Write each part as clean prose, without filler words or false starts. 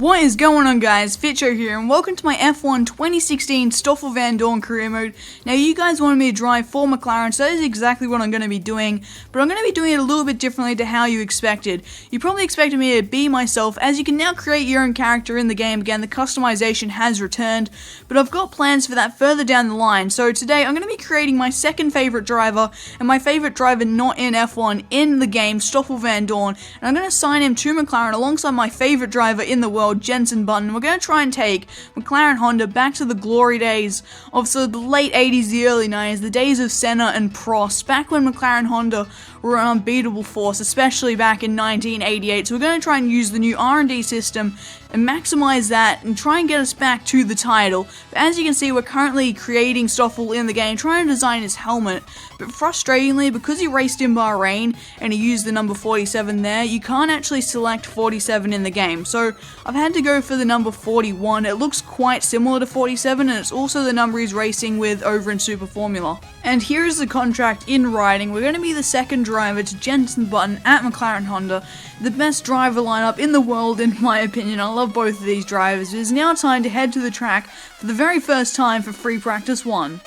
What is going on, guys? Fitcho here, and welcome to my F1 2016 Stoffel Vandoorne career mode. Now, you guys wanted me to drive for McLaren, so that is exactly what I'm going to be doing, but I'm going to be doing it a little bit differently to how you expected. You probably expected me to be myself, as you can now create your own character in the game again. The customization has returned, but I've got plans for that further down the line. So today, I'm going to be creating my second favorite driver, and my favorite driver not in F1 in the game, Stoffel Vandoorne, and I'm going to assign him to McLaren alongside my favorite driver in the world, Jenson Button. We're going to try and take McLaren Honda back to the glory days of sort of the late 80s, the early 90s, the days of Senna and Prost, back when McLaren Honda were an unbeatable force, especially back in 1988. So we're going to try and use the new R&D system and maximize that and try and get us back to the title. But as you can see, we're currently creating Stoffel in the game, trying to design his helmet, but frustratingly, because he raced in Bahrain and he used the number 47 there, you can't actually select 47 in the game. So I've had to go for the number 41. It looks quite similar to 47, and it's also the number he's racing with over in Super Formula. And here is the contract in writing. We're going to be the second driver to Jenson Button at McLaren Honda, the best driver lineup in the world in my opinion. I love both of these drivers. It is now time to head to the track for the very first time for Free Practice 1.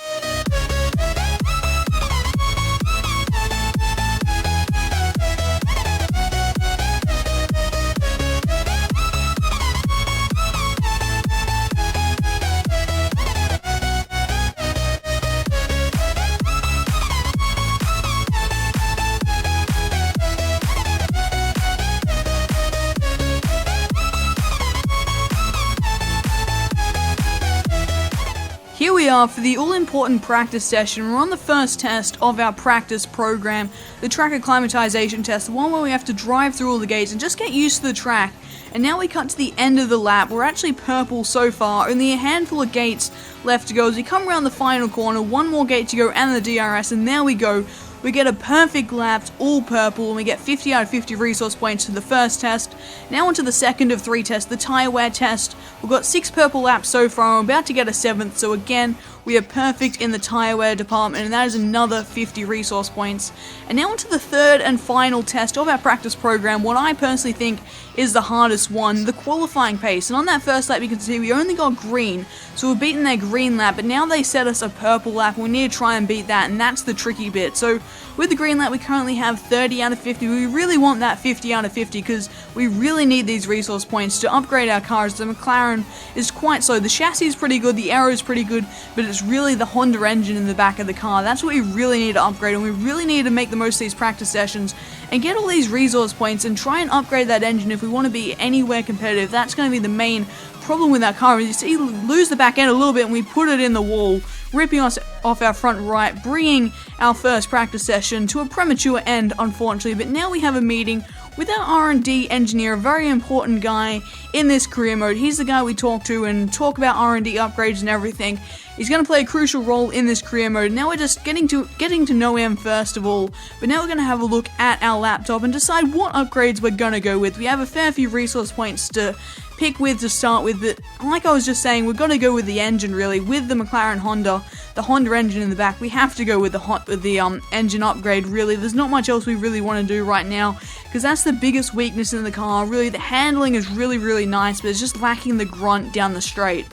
Here we are for the all-important practice session. We're on the first test of our practice program, the track acclimatization test, the one where we have to drive through all the gates and just get used to the track. And now we cut to the end of the lap. We're actually purple so far, only a handful of gates left to go. As we come around the final corner, one more gate to go and the DRS, and there we go. We get a perfect lap, all purple, and we get 50 out of 50 resource points for the first test. Now onto the second of 3 tests, the tyre wear test. We've got 6 purple laps so far, I'm about to get a 7th, so again, we are perfect in the tyre wear department, and that is another 50 resource points. And now onto the third and final test of our practice program, what I personally think is the hardest one, the qualifying pace. And on that first lap, you can see we only got green, so we're beating their green lap, but now they set us a purple lap, and we need to try and beat that, and that's the tricky bit. So with the green lap, we currently have 30 out of 50. We really want that 50 out of 50 because we really need these resource points to upgrade our cars. The McLaren is quite slow. The chassis is pretty good, the aero is pretty good, but it's really the Honda engine in the back of the car. That's what we really need to upgrade, and we really need to make the most of these practice sessions and get all these resource points and try and upgrade that engine if we want to be anywhere competitive. That's going to be the main problem with our car. Is you see, lose the back end a little bit and we put it in the wall, ripping us off our front right, bringing our first practice session to a premature end, unfortunately. But now we have a meeting with our R&D engineer, a very important guy in this career mode. He's the guy we talk to and talk about R&D upgrades and everything. He's going to play a crucial role in this career mode. Now we're just getting to know him first of all, but now we're going to have a look at our laptop and decide what upgrades we're going to go with. We have a fair few resource points to pick with to start with, but like I was just saying, we're going to go with the engine really, with the McLaren Honda, the Honda engine in the back. We have to go with the engine upgrade really. There's not much else we really want to do right now, because that's the biggest weakness in the car. Really, the handling is really nice, but it's just lacking the grunt down the straight.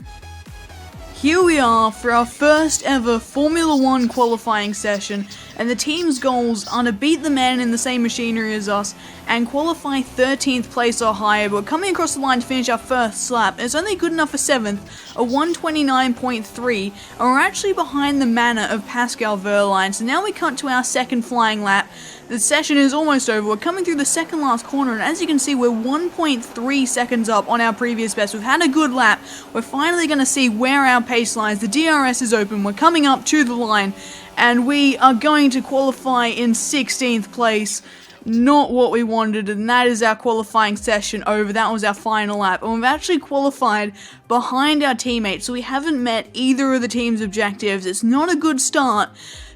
Here we are for our first ever Formula 1 qualifying session, and the team's goals are to beat the man in the same machinery as us and qualify 13th place or higher. But we're coming across the line to finish our first lap. It's only good enough for 7th, a 129.3, and we're actually behind the manor of Pascal Wehrlein. So now we cut to our second flying lap. The session is almost over. We're coming through the second last corner, and as you can see, we're 1.3 seconds up on our previous best. We've had a good lap. We're finally going to see where our pace lies. The DRS is open. We're coming up to the line, and we are going to qualify in 16th place. Not what we wanted, and that is our qualifying session over. That was our final lap, and we've actually qualified behind our teammates, so we haven't met either of the team's objectives. It's not a good start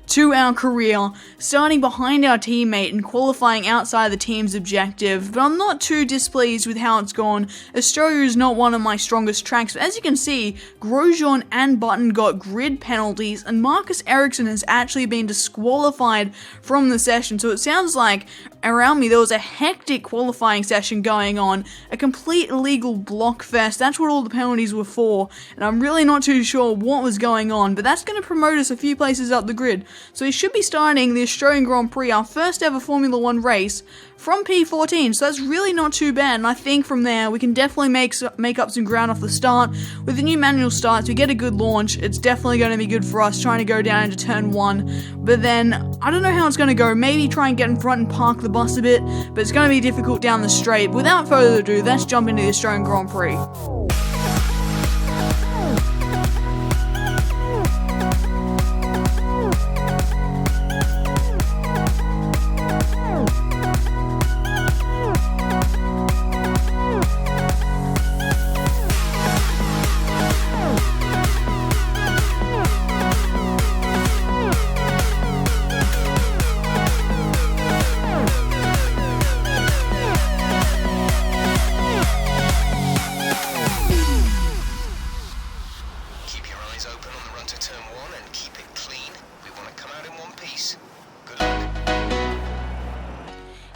to our career, starting behind our teammate and qualifying outside the team's objective, but I'm not too displeased with how it's gone. Australia is not one of my strongest tracks, but as you can see, Grosjean and Button got grid penalties, and Marcus Ericsson has actually been disqualified from the session, so it sounds like Around me, there was a hectic qualifying session going on, a complete illegal block fest. That's what all the penalties were for, and I'm really not too sure what was going on, but that's going to promote us a few places up the grid. So we should be starting the Australian Grand Prix, our first ever Formula 1 race, from P14, so that's really not too bad, and I think from there we can definitely make up some ground off the start. With the new manual starts, we get a good launch. It's definitely going to be good for us trying to go down into turn 1, but then I don't know how it's going to go. Maybe try and get in front and park the bus a bit, but it's going to be difficult down the straight. Without further ado, let's jump into the Australian Grand Prix.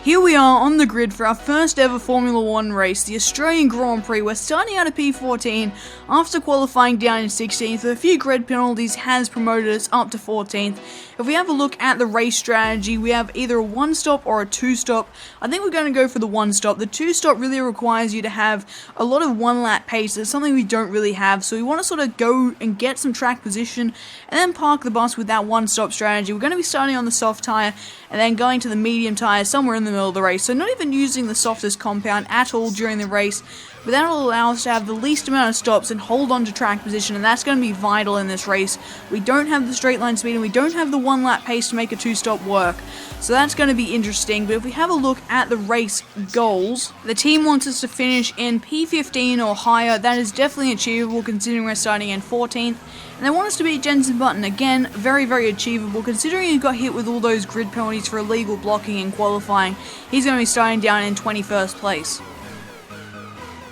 Here we are on the grid for our first ever Formula 1 race, the Australian Grand Prix. We're starting out at P14 after qualifying down in 16th. With a few grid penalties has promoted us up to 14th. If we have a look at the race strategy, we have either a 1-stop or a 2-stop. I think we're going to go for the 1-stop. The 2-stop really requires you to have a lot of 1-lap pace. That's something we don't really have, so we want to sort of go and get some track position and then park the bus with that 1-stop strategy. We're going to be starting on the soft tyre and then going to the medium tyre somewhere in the middle of the race, so not even using the softest compound at all during the race, but that will allow us to have the least amount of stops and hold on to track position, and that's going to be vital in this race. We don't have the straight line speed and we don't have the 1-lap pace to make a 2-stop work, so that's going to be interesting. But if we have a look at the race goals, the team wants us to finish in P15 or higher. That is definitely achievable considering we're starting in 14th. And they want us to beat Jenson Button. Again, very, very achievable considering he got hit with all those grid penalties for illegal blocking and qualifying. He's going to be starting down in 21st place.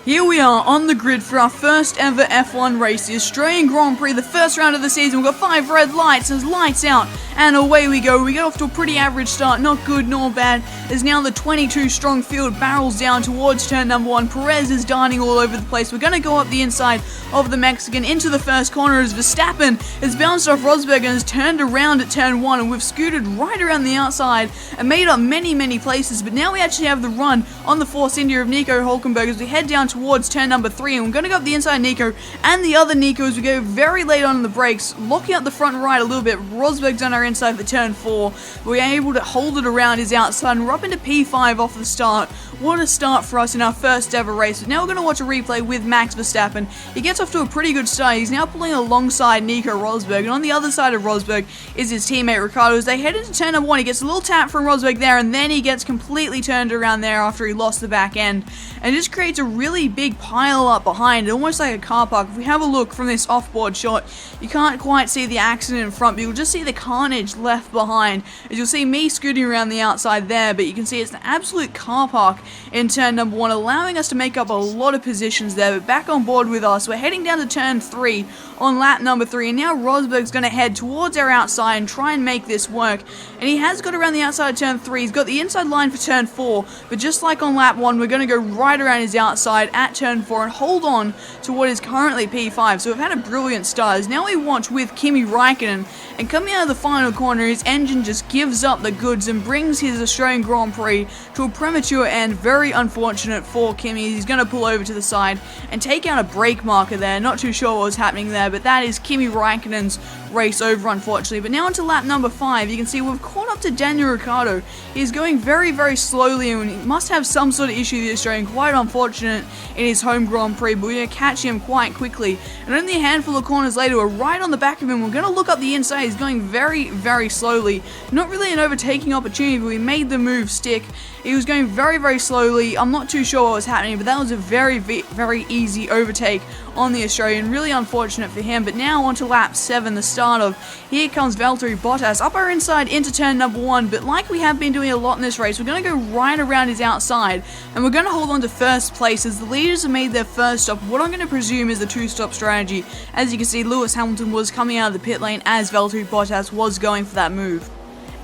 Here we are on the grid for our first ever F1 race, the Australian Grand Prix, the first round of the season. We've got 5 red lights, there's lights out, and away we go. We get off to a pretty average start, not good nor bad. There's now the 22 strong field barrels down towards turn number 1. Perez is darting all over the place. We're going to go up the inside of the Mexican into the first corner as Verstappen has bounced off Rosberg and has turned around at turn 1, and we've scooted right around the outside and made up many, many places. But now we actually have the run on the Force India of Nico Hülkenberg as we head down towards turn number 3, and we're going to go up the inside Nico and the other Nico as we go very late on the brakes, locking up the front right a little bit. Rosberg's on our inside for turn 4. We're able to hold it around his outside, and we're up into P5 off the start. What a start for us in our first ever race. But now we're going to watch a replay with Max Verstappen. He gets off to a pretty good start. He's now pulling alongside Nico Rosberg, and on the other side of Rosberg is his teammate Ricciardo. As they head into turn number 1, he gets a little tap from Rosberg there, and then he gets completely turned around there after he lost the back end. And it just creates a really big pile up behind it, almost like a car park. If we have a look from this off-board shot, you can't quite see the accident in front, but you'll just see the carnage left behind. As you'll see me scooting around the outside there, but you can see it's an absolute car park in turn number 1, allowing us to make up a lot of positions there. But back on board with us, we're heading down to turn 3 on lap number 3, and now Rosberg's going to head towards our outside and try and make this work. And he has got around the outside of turn 3. He's got the inside line for turn 4, but just like on lap 1, we're going to go right around his outside at turn 4 and hold on to what is currently P5. So we've had a brilliant start. As now we watch with Kimi Räikkönen, and coming out of the final corner, his engine just gives up the goods and brings his Australian Grand Prix to a premature end. Very unfortunate for Kimi. He's going to pull over to the side and take out a brake marker there. Not too sure what was happening there, but that is Kimi Räikkönen's race over, unfortunately. But now onto lap number 5, you can see we've caught up to Daniel Ricciardo. He's going very, very slowly, and he must have some sort of issue, the Australian. Quite unfortunate in his home Grand Prix, but we're going to catch him quite quickly. And only a handful of corners later, we're right on the back of him. We're going to look up the inside. He's going very, very slowly. Not really an overtaking opportunity, but we made the move stick. He was going very, very slowly. I'm not too sure what was happening, but that was a very, very easy overtake on the Australian. Really unfortunate for him. But now onto lap 7, the start of. Here comes Valtteri Bottas up our inside into turn number 1. But like we have been doing a lot in this race, we're going to go right around his outside, and we're going to hold on to first place as the leaders have made their first stop. What I'm going to presume is the 2-stop strategy. As you can see, Lewis Hamilton was coming out of the pit lane as Valtteri Bottas was going for that move.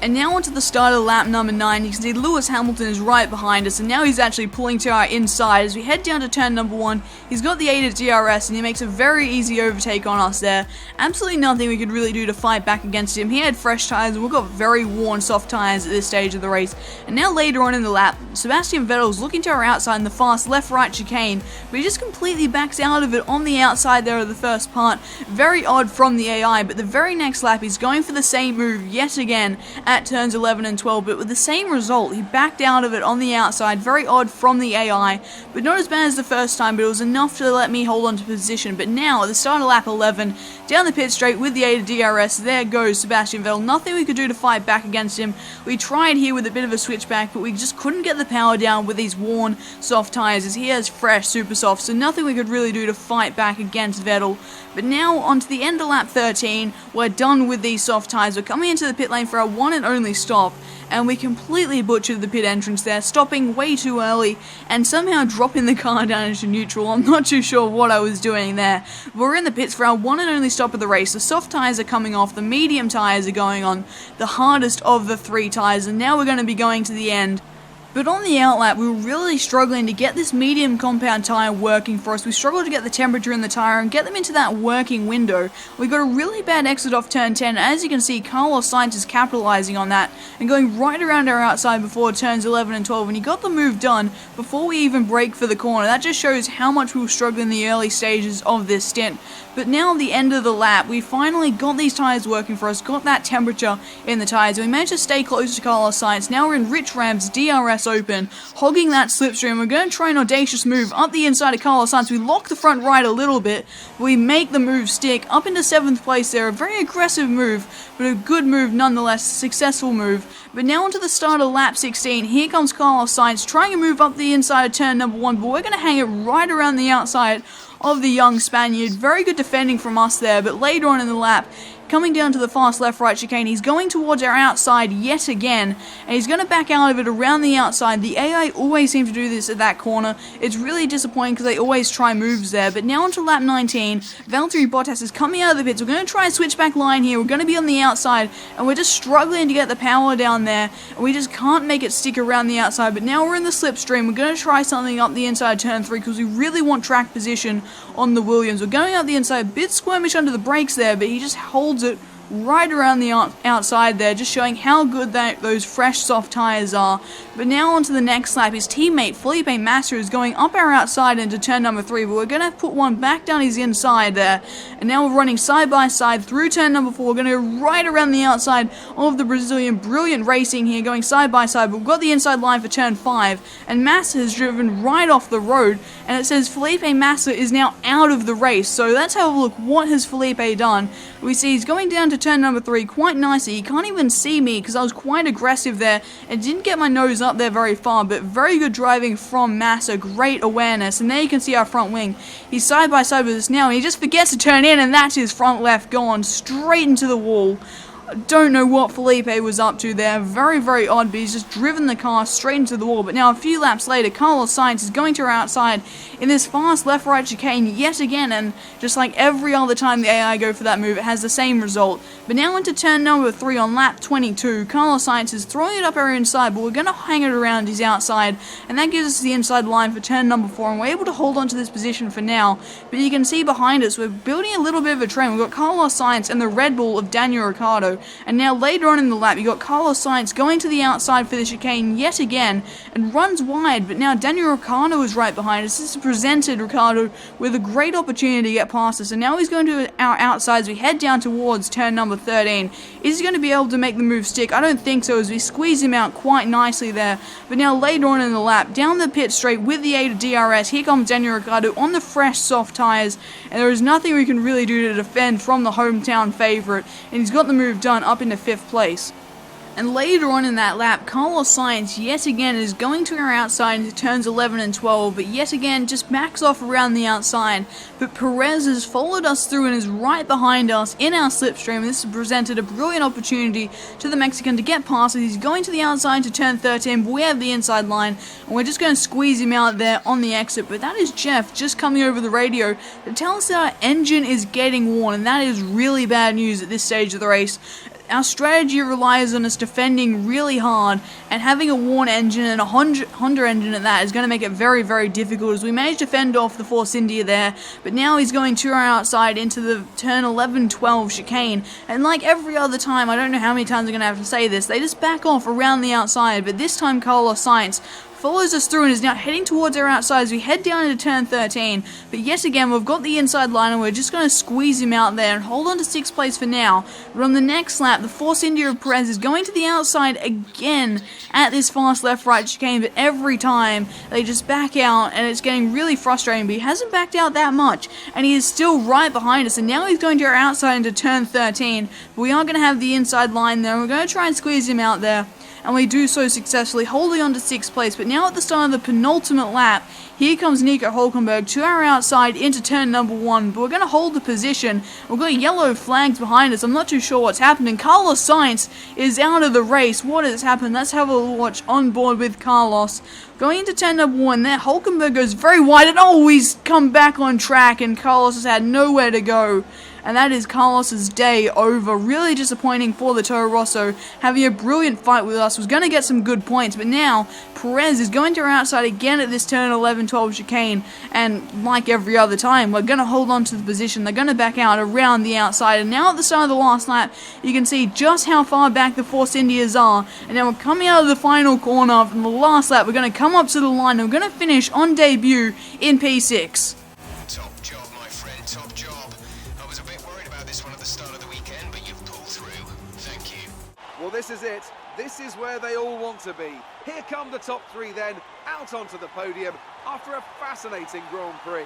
And now onto the start of lap number 9, you can see Lewis Hamilton is right behind us, and now he's actually pulling to our inside. As we head down to turn number 1, he's got the AIDA DRS, and he makes a very easy overtake on us there. Absolutely nothing we could really do to fight back against him. He had fresh tyres, and we've got very worn soft tyres at this stage of the race. And now later on in the lap, Sebastian Vettel's looking to our outside in the fast left-right chicane, but he just completely backs out of it on the outside there of the first part. Very odd from the AI, but the very next lap he's going for the same move yet again at turns 11 and 12, but with the same result. He backed out of it on the outside. Very odd from the AI, but not as bad as the first time, but it was enough to let me hold on to position. But now at the start of lap 11, down the pit straight with the AIDA DRS, there goes Sebastian Vettel. Nothing we could do to fight back against him. We tried here with a bit of a switchback, but we just couldn't get the power down with these worn soft tyres, as he has fresh super soft, so nothing we could really do to fight back against Vettel. But now on to the end of lap 13, we're done with these soft tyres. We're coming into the pit lane for our one and only stop, and we completely butchered the pit entrance there, stopping way too early and somehow dropping the car down into neutral. I'm not too sure what I was doing there. But we're in the pits for our one and only stop of the race. The soft tyres are coming off, the medium tyres are going on, the hardest of the 3 tyres, and now we're going to be going to the end. But on the outlap, we were really struggling to get this medium compound tyre working for us. We struggled to get the temperature in the tyre and get them into that working window. We got a really bad exit off turn 10. As you can see, Carlos Sainz is capitalising on that and going right around our outside before turns 11 and 12. And he got the move done before we even brake for the corner. That just shows how much we were struggling in the early stages of this stint. But now at the end of the lap, we finally got these tyres working for us, got that temperature in the tyres, and we managed to stay close to Carlos Sainz. Now we're in Rich Ram's DRS open, hogging that slipstream. We're going to try an audacious move up the inside of Carlos Sainz. We lock the front right a little bit, but we make the move stick up into 7th place there. A very aggressive move, but a good move nonetheless, a successful move. But now onto the start of lap 16. Here comes Carlos Sainz trying to move up the inside of turn number 1, but we're going to hang it right around the outside of the young Spaniard. Very good defending from us there, but later on in the lap, coming down to the fast left-right chicane, he's going towards our outside yet again, and he's going to back out of it around the outside. The AI always seem to do this at that corner. It's really disappointing because they always try moves there. But now onto lap 19, Valtteri Bottas is coming out of the pits. We're going to try a switchback line here. We're going to be on the outside, and we're just struggling to get the power down there, and we just can't make it stick around the outside. But now we're in the slipstream. We're going to try something up the inside turn 3 because we really want track position on the Williams. We're going out the inside, a bit squirmish under the brakes there, but he just holds it right around the outside there, just showing how good those fresh soft tyres are. But now onto the next lap, his teammate Felipe Massa is going up our outside into turn number 3, but we're going to put one back down his inside there, and now we're running side by side through turn number 4. We're going to go right around the outside of the Brazilian. Brilliant racing here, going side by side, but we've got the inside line for turn 5, and Massa has driven right off the road, and it says Felipe Massa is now out of the race. So let's have a look. What has Felipe done? We see he's going down to turn number 3 quite nicely. He can't even see me because I was quite aggressive there and didn't get my nose up there very far, but very good driving from Massa, great awareness. And there you can see our front wing. He's side by side with us now, and he just forgets to turn in, and that's his front left gone straight into the wall. Don't know what Felipe was up to there. Very, very odd, but he's just driven the car straight into the wall. But now a few laps later, Carlos Sainz is going to our outside in this fast left-right chicane yet again, and just like every other time the AI go for that move, it has the same result. But now into turn number 3 on lap 22, Carlos Sainz is throwing it up our inside, but we're going to hang it around his outside, and that gives us the inside line for turn number 4, and we're able to hold on to this position for now. But you can see behind us, we're building a little bit of a trend. We've got Carlos Sainz and the Red Bull of Daniel Ricciardo. And now later on in the lap, you got Carlos Sainz going to the outside for the chicane yet again and runs wide, but now Daniel Ricciardo is right behind us. This has presented Ricciardo with a great opportunity to get past us, and now he's going to our outside as we head down towards turn number 13. Is he going to be able to make the move stick? I don't think so, as we squeeze him out quite nicely there. But now later on in the lap, down the pit straight with the AIDA DRS, here comes Daniel Ricciardo on the fresh soft tyres, and there is nothing we can really do to defend from the hometown favourite, and he's got the move done up into 5th place. And later on in that lap, Carlos Sainz yet again is going to our outside into turns 11 and 12, but yet again just backs off around the outside. But Perez has followed us through and is right behind us in our slipstream, and this has presented a brilliant opportunity to the Mexican to get past us. He's going to the outside to turn 13, but we have the inside line, and we're just going to squeeze him out there on the exit. But that is Jeff just coming over the radio to tell us that our engine is getting worn, and that is really bad news at this stage of the race. our strategy relies on us defending really hard, and having a worn engine and a Honda engine at that is going to make it very, very difficult, as we managed to fend off the Force India there, but now he's going to our outside into the turn 11-12 chicane, and like every other time, I don't know how many times I'm going to have to say this, they just back off around the outside, but this time Carlos Sainz follows us through and is now heading towards our outside as we head down into turn 13, but yet again we've got the inside line and we're just going to squeeze him out there and hold on to 6th place for now. But on the next lap, the Force India of Perez is going to the outside again at this fast left-right chicane, but every time they just back out and it's getting really frustrating, but he hasn't backed out that much and he is still right behind us, and now he's going to our outside into turn 13, but we are going to have the inside line there and we're going to try and squeeze him out there. And we do so successfully, holding on to 6th place. But now at the start of the penultimate lap, here comes Nico Hülkenberg to our outside into turn number 1. But we're going to hold the position. We've got yellow flags behind us. I'm not too sure what's happening. Carlos Sainz is out of the race. What has happened? Let's have a watch on board with Carlos. Going into turn number 1 there, Hülkenberg goes very wide and he's come back on track, and Carlos has had nowhere to go. And that is Carlos's day over. Really disappointing for the Toro Rosso. Having a brilliant fight with us, was going to get some good points, but now Perez is going to our outside again at this turn 11-12 chicane, and like every other time, we're going to hold on to the position. They're going to back out around the outside, and now at the start of the last lap, you can see just how far back the Force Indias are, and now we're coming out of the final corner from the last lap. We're going to come up to the line, and we're going to finish on debut in P6. Top job, my friend, top job. I was a bit worried about this one at the start of the weekend, but you've pulled through. Thank you. Well, this is it. This is where they all want to be. Here come the top 3 then, out onto the podium after a fascinating Grand Prix.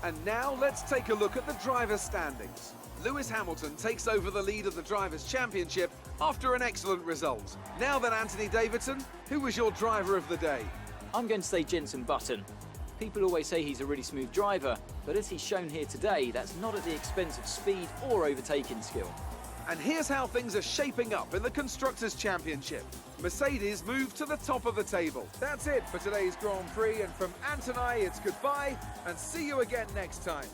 And now let's take a look at the drivers' standings. Lewis Hamilton takes over the lead of the Drivers' Championship after an excellent result. Now then, Anthony Davidson, who was your driver of the day? I'm going to say Jenson Button. People always say he's a really smooth driver, but as he's shown here today, that's not at the expense of speed or overtaking skill. And here's how things are shaping up in the Constructors' Championship. Mercedes moved to the top of the table. That's it for today's Grand Prix, and from Ant and I, it's goodbye, and see you again next time.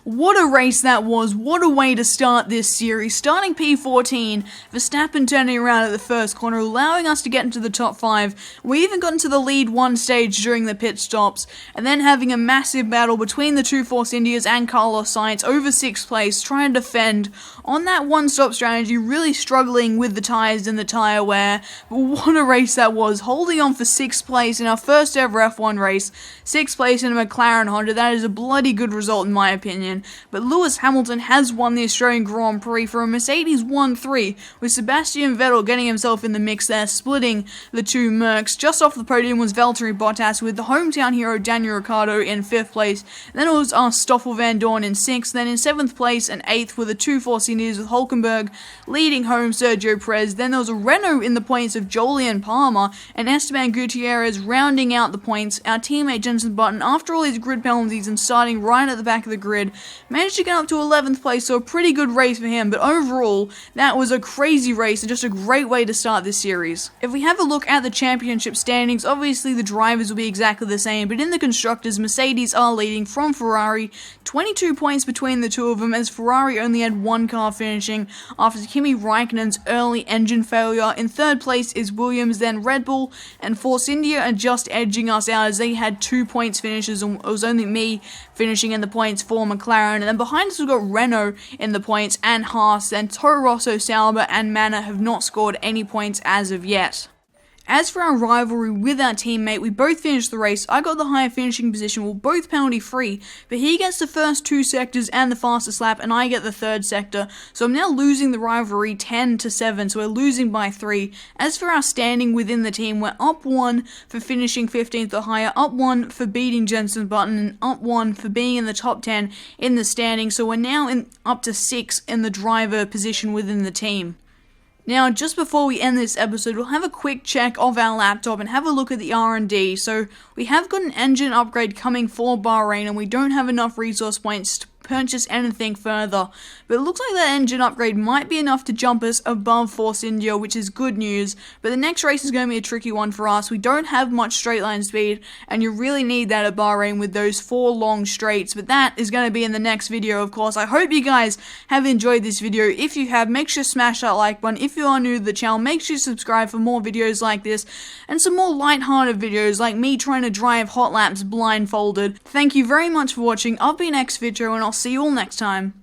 What a race that was. What a way to start this series. Starting P14, Verstappen turning around at the first corner, allowing us to get into the top 5. We even got into the lead one stage during the pit stops, and then having a massive battle between the two Force Indias and Carlos Sainz over 6th place, trying to defend on that one-stop strategy, really struggling with the tyres and the tyre wear. But what a race that was, holding on for 6th place in our first ever F1 race. 6th place in a McLaren Honda, that is a bloody good result in my opinion. But Lewis Hamilton has won the Australian Grand Prix for a Mercedes 1-3, with Sebastian Vettel getting himself in the mix there, splitting the two Mercs. Just off the podium was Valtteri Bottas, with the hometown hero Daniel Ricciardo in 5th place. Then it was Stoffel Van Dorn in 6th, then in 7th place and 8th were the two Force Indias, with Hülkenberg leading home Sergio Perez. Then there was a Renault in the points of Jolyon Palmer and Esteban Gutierrez rounding out the points. Our teammate Jenson Button, after all these grid penalties and starting right at the back of the grid, managed to get up to 11th place, so a pretty good race for him, but overall, that was a crazy race and just a great way to start this series. If we have a look at the championship standings, obviously the drivers will be exactly the same, but in the constructors, Mercedes are leading from Ferrari, 22 points between the two of them, as Ferrari only had one car finishing after Kimi Raikkonen's early engine failure. In 3rd place is Williams, then Red Bull, and Force India are just edging us out as they had 2 points finishes, and it was only me finishing in the points for McLaren. And then behind us we've got Renault in the points and Haas, and Toro Rosso, Sauber and Manor have not scored any points as of yet. As for our rivalry with our teammate, we both finished the race. I got the higher finishing position, we're both penalty free, but he gets the first 2 sectors and the fastest lap, and I get the 3rd sector. So I'm now losing the rivalry 10-7, so we're losing by 3. As for our standing within the team, we're up 1 for finishing 15th or higher, up 1 for beating Jenson Button, and up 1 for being in the top 10 in the standing. So we're now up to 6 in the driver position within the team. Now, just before we end this episode, we'll have a quick check of our laptop and have a look at the R&D. So, we have got an engine upgrade coming for Bahrain, and we don't have enough resource points to purchase anything further. But it looks like that engine upgrade might be enough to jump us above Force India, which is good news. But the next race is going to be a tricky one for us. We don't have much straight line speed, and you really need that at Bahrain with those 4 long straights. But that is going to be in the next video, of course. I hope you guys have enjoyed this video. If you have, make sure to smash that like button. If you are new to the channel, make sure to subscribe for more videos like this, and some more light-hearted videos like me trying to drive hot laps blindfolded. Thank you very much for watching. I've been Xvitro, and I'll see you all next time.